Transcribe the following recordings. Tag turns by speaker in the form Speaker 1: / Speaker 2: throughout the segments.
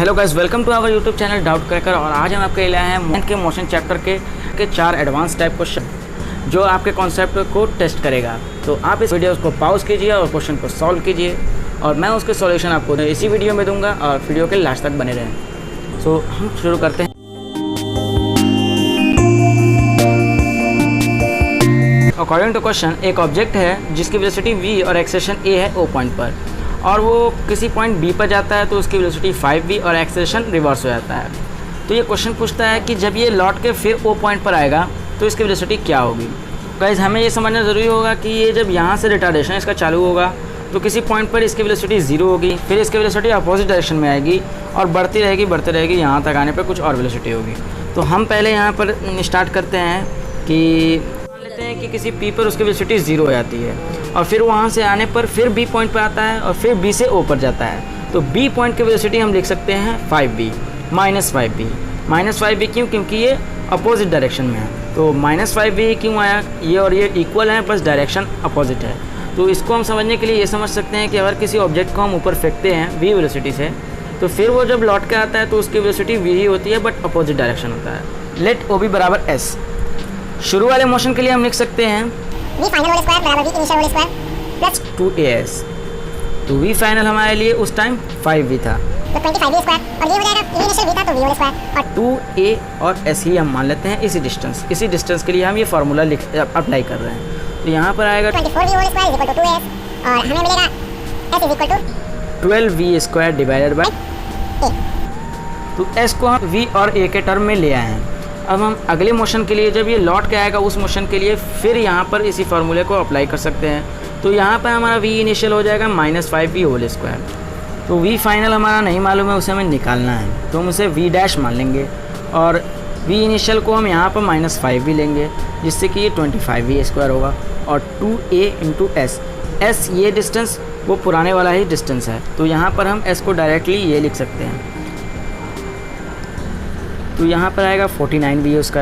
Speaker 1: Hello guys, welcome to our YouTube channel Doubt Cracker. और आज हम आपके लिए आए हैं मैथ के मोशन चैप्टर के 4 एडवांस टाइप क्वेश्चन जो आपके कॉन्सेप्ट को टेस्ट करेगा। तो आप इस वीडियो को पॉज कीजिए और क्वेश्चन को सॉल्व कीजिए और मैं उसके सॉल्यूशन आपको इसी वीडियो में दूंगा और वीडियो के लास्ट तक बने रहें। सो हम शुरू करते हैं। अकॉर्डिंग टू क्वेश्चन, एक ऑब्जेक्ट है जिसकी वेलोसिटी v और एक्सेलेरेशन a है o पॉइंट पर, और वो किसी पॉइंट b पर जाता है तो उसकी वेलोसिटी 5v और एक्सेलेरेशन रिवर्स हो जाता है। तो ये क्वेश्चन पूछता है कि जब ये लौट के फिर o पॉइंट पर आएगा तो इसकी वेलोसिटी क्या होगी। गाइस, हमें ये समझना ज़रूरी होगा कि ये जब यहाँ से रिटार्डेशन इसका चालू होगा तो किसी पॉइंट पर इसकी वेलोसिटी 0 होगी, फिर इसकी वेलोसिटी अपोजिट डायरेक्शन में आएगी और बढ़ती रहेगी यहाँ तक आने पर कुछ और वेलोसिटी होगी। तो हम पहले यहाँ पर स्टार्ट करते हैं कि कि किसी P पर उसकी वेलोसिटी 0 हो जाती है और फिर वहाँ से आने पर फिर B पॉइंट पर आता है और फिर B से O पर जाता है। तो B पॉइंट की वेलोसिटी हम लिख सकते हैं 5V माइनस 5V क्यों? क्योंकि ये अपोजिट डायरेक्शन में है। तो माइनस 5V क्यों आया? ये और ये इक्वल है, बस डायरेक्शन अपोजिट है। तो इसको हम समझने के लिए ये समझ सकते हैं कि अगर किसी ऑब्जेक्ट को हम ऊपर फेंकते हैं V वेलोसिटी से, तो फिर वो जब लौट के आता है तो उसकी वेलोसिटी V ही होती है बट अपोजिट डायरेक्शन होता है। लेट OB बराबर S। शुरू वाले मोशन के लिए हम लिख सकते हैं
Speaker 2: v फाइनल होल स्क्वायर बराबर v initial whole square plus
Speaker 1: 2as। तो v फाइनल हमारे लिए उस टाइम 5v था,
Speaker 2: तो 25v स्क्वायर और ये हो जाएगा v इनिशियल v था तो v होल स्क्वायर और
Speaker 1: 2a और s ही हम मान लेते हैं इसी डिस्टेंस के लिए हम ये फार्मूला अप्लाई कर रहे हैं। तो यहाँ पर आएगा
Speaker 2: 24v whole square equal to 2s और हमें मिलेगा s is equal to
Speaker 1: 12v square divided by
Speaker 2: a।
Speaker 1: तो s को हम v और a के टर्म में ले आए हैं। अब हम अगले मोशन के लिए जब ये लौट के आएगा उस मोशन के लिए फिर यहाँ पर इसी फार्मूले को अप्लाई कर सकते हैं। तो यहाँ पर हमारा v इनिशियल हो जाएगा माइनस 5v होल स्क्वायर। तो v फाइनल हमारा नहीं मालूम है, उसे हमें निकालना है, तो हम उसे v डैश मान लेंगे और v इनिशियल को हम यहाँ पर माइनस 5v लेंगे जिससे कि ये 25v स्क्वायर होगा और 2a इंटू s। s ये डिस्टेंस वो पुराने वाला ही डिस्टेंस है, तो यहाँ पर हम s को डायरेक्टली ये लिख सकते हैं। तो यहाँ पर आएगा 49v, उसका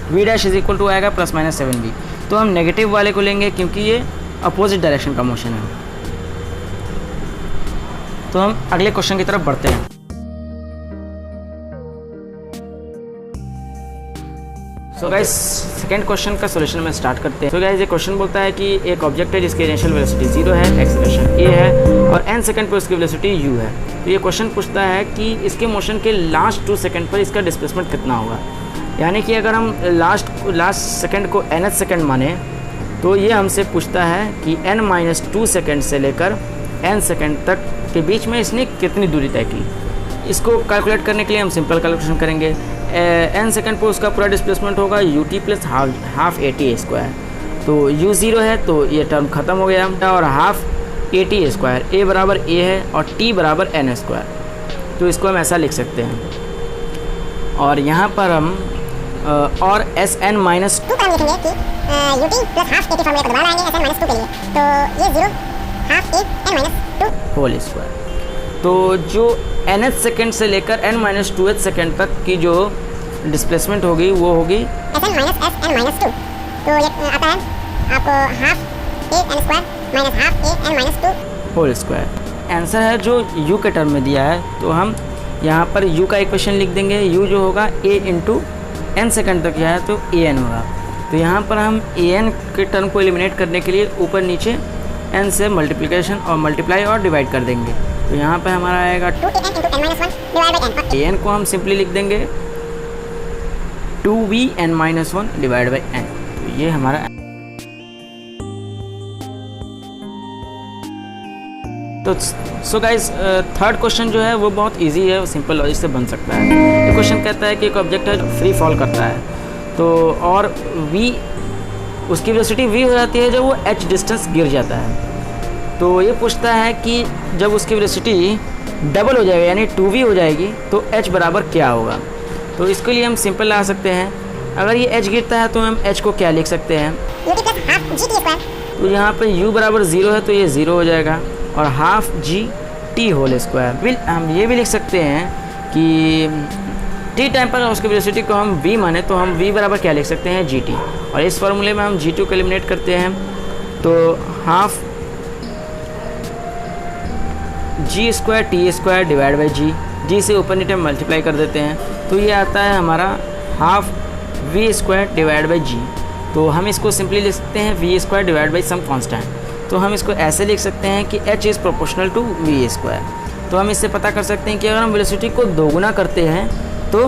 Speaker 1: v dash is equal to आएगा प्लस माइनस 7v। तो हम नेगेटिव वाले को लेंगे क्योंकि ये अपोजिट डायरेक्शन का मोशन है। तो हम अगले क्वेश्चन की तरफ बढ़ते हैं। सो गाइस, सेकंड क्वेश्चन का सॉल्यूशन में स्टार्ट करते हैं। सो गाइस, ये क्वेश्चन बोलता है कि एक ऑब्जेक्ट है जिसकी इनिशियल वेलोसिटी 0 है, एक्सेलरेशन a है और n सेकंड पर उसकी वेलोसिटी u है। तो ये क्वेश्चन पूछता है कि इसके मोशन के लास्ट 2 सेकंड पर इसका डिस्प्लेसमेंट कितना होगा। यानी कि अगर हम लास्ट सेकंड को nth सेकंड माने तो ये हमसे पूछता है कि n-2 सेकंड से लेकर n सेकंड तक के बीच में इसने कितनी दूरी तय की। इसको कैलकुलेट करने के लिए हम सिंपल कैलकुलेशन करेंगे। n सेकंड पर उसका पूरा डिस्प्लेसमेंट होगा ut plus half at square. तो u 0 है तो ये टर्म ख़त्म हो गया और हाफ at स्क्वायर, a बराबर a है और t बराबर n स्क्वायर। तो इसको हम ऐसा लिख सकते हैं और यहाँ पर हम और sn माइनस
Speaker 2: 2 का हम लिखेंगे कि ut प्लस हाफ at फॉर्मूले को दोबारा लाएंगे sn माइनस 2 के लिए, तो ये 0 half a n minus 2
Speaker 1: whole square. तो जो nth सेकंड से लेकर n-2th सेकंड तक की जो डिस्प्लेसमेंट होगी वो होगी
Speaker 2: sn माइनस sn माइनस 2। तो ये आता है आपको half a n square minus half a n minus 2
Speaker 1: whole square. Answer है जो u के टर्म में दिया है, तो हम यहाँ पर u का इक्वेशन लिख देंगे। u जो होगा a इंटू n सेकंड तक यह है तो a n होगा। तो यहाँ पर हम a n के टर्म को एलिमिनेट करने के लिए ऊपर नीचे n से मल्टीप्लिकेशन और मल्टीप्लाई और डिवाइड कर देंगे। तो यहाँ पर हमारा आएगा
Speaker 2: 2an into n minus 1 divide by n।
Speaker 1: an को हम सिंपली लिख देंगे 2vn-1 डिवाइड बाई n। तो ये हमारा तो सो गाइस, थर्ड क्वेश्चन जो है वो बहुत इजी है, सिंपल लॉजिक से बन सकता है। ये क्वेश्चन कहता है कि एक ऑब्जेक्ट है जो फ्री फॉल करता है तो और v उसकी वेलोसिटी v हो जाती है जब वो h डिस्टेंस गिर जाता है। तो ये पूछता है कि जब उसकी वेलोसिटी डबल हो जाएगा यानी 2v हो जाएगी तो h बराबर क्या होगा। तो इसके लिए हम सिंपल ला सकते हैं। अगर ये h गिरता है तो हम h को क्या लिख सकते हैं,
Speaker 2: ut plus half gt square.
Speaker 1: तो यहाँ पर u बराबर 0 है तो ये 0 हो जाएगा और हाफ gt होल स्क्वायर। हम ये भी लिख सकते हैं कि t टाइम पर उसकी वेलोसिटी को हम v माने तो हम v बराबर क्या लिख सकते हैं gt, और इस फार्मूले में हम g2 को एलिमिनेट करते हैं तो half g square t square divide by g जी से ऊपर नीचे मल्टीप्लाई कर देते हैं तो ये आता है हमारा half V square divide by G. तो हम इसको सिंपली लिख सकते हैं V square divide by some constant. तो हम इसको ऐसे लिख सकते हैं कि h is proportional to we square. तो हम इससे पता कर सकते हैं कि अगर हम वेलोसिटी को दोगुना करते हैं तो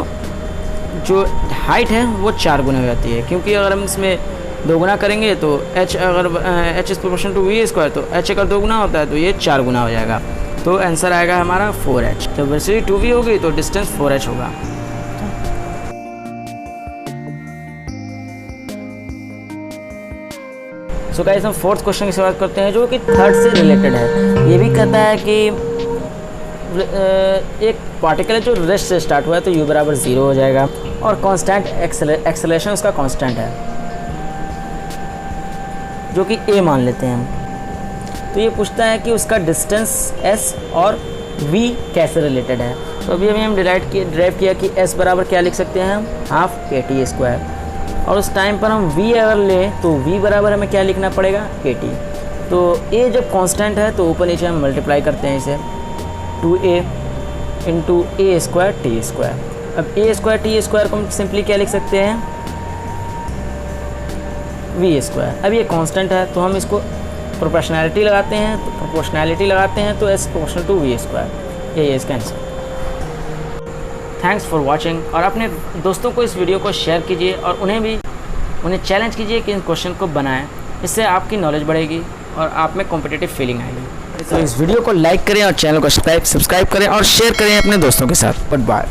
Speaker 1: जो हाइट है वो 4 गुना हो जाती है, क्योंकि अगर हम इसमें दोगुना करेंगे तो h अगर h is proportional to we square तो h अगर दोगुना होता है तो ये 4 गुना हो जाएगा। तो आंसर आएगा हमारा 4h। जब वेलोसिटी 2v होगी तो डिस्टेंस 4h होगा। सो गाइस हम फोर्थ क्वेश्चन की शुरुआत करते हैं जो कि थर्ड से रिलेटेड है। ये भी कहता है कि एक पार्टिकल है जो रेस्ट से स्टार्ट हुआ है तो u बराबर 0 हो जाएगा और कांस्टेंट एक्सेलरेशन उसका कांस्टेंट है जो कि a मान लेते हैं हम। तो ये पूछता है कि उसका डिस्टेंस s और v कैसे रिलेटेड है। तो अभी हम ड्राइव किया कि s बराबर क्या लिख सकते हैं हम हाफ kt स्क्वायर, और उस टाइम पर हम v अगर लें तो v बराबर हमें क्या लिखना पड़ेगा kt। तो a जब कांस्टेंट है तो ऊपर नीचे हम मल्टीप्लाई करते हैं इसे 2a into a square T square. अब a स्क्वायर टी स्क्वायर को हम सिंपली क्या लिख सकते हैं v स्क्वायर। अब ये कांस्टेंट है तो हम इसको प्रोपोर्शनैलिटी लगाते हैं तो s proportional to v square, यही है इसका आंसर। थैंक्स फॉर वॉचिंग, और अपने दोस्तों को इस वीडियो को शेयर कीजिए और उन्हें चैलेंज कीजिए कि इन क्वेश्चन को बनाएं। इससे आपकी नॉलेज बढ़ेगी और आप में कॉम्पिटिटिव फीलिंग आएगी। तो इस वीडियो को लाइक करें और चैनल को सब्सक्राइब करें और शेयर करें अपने दोस्तों के साथ। Good bye.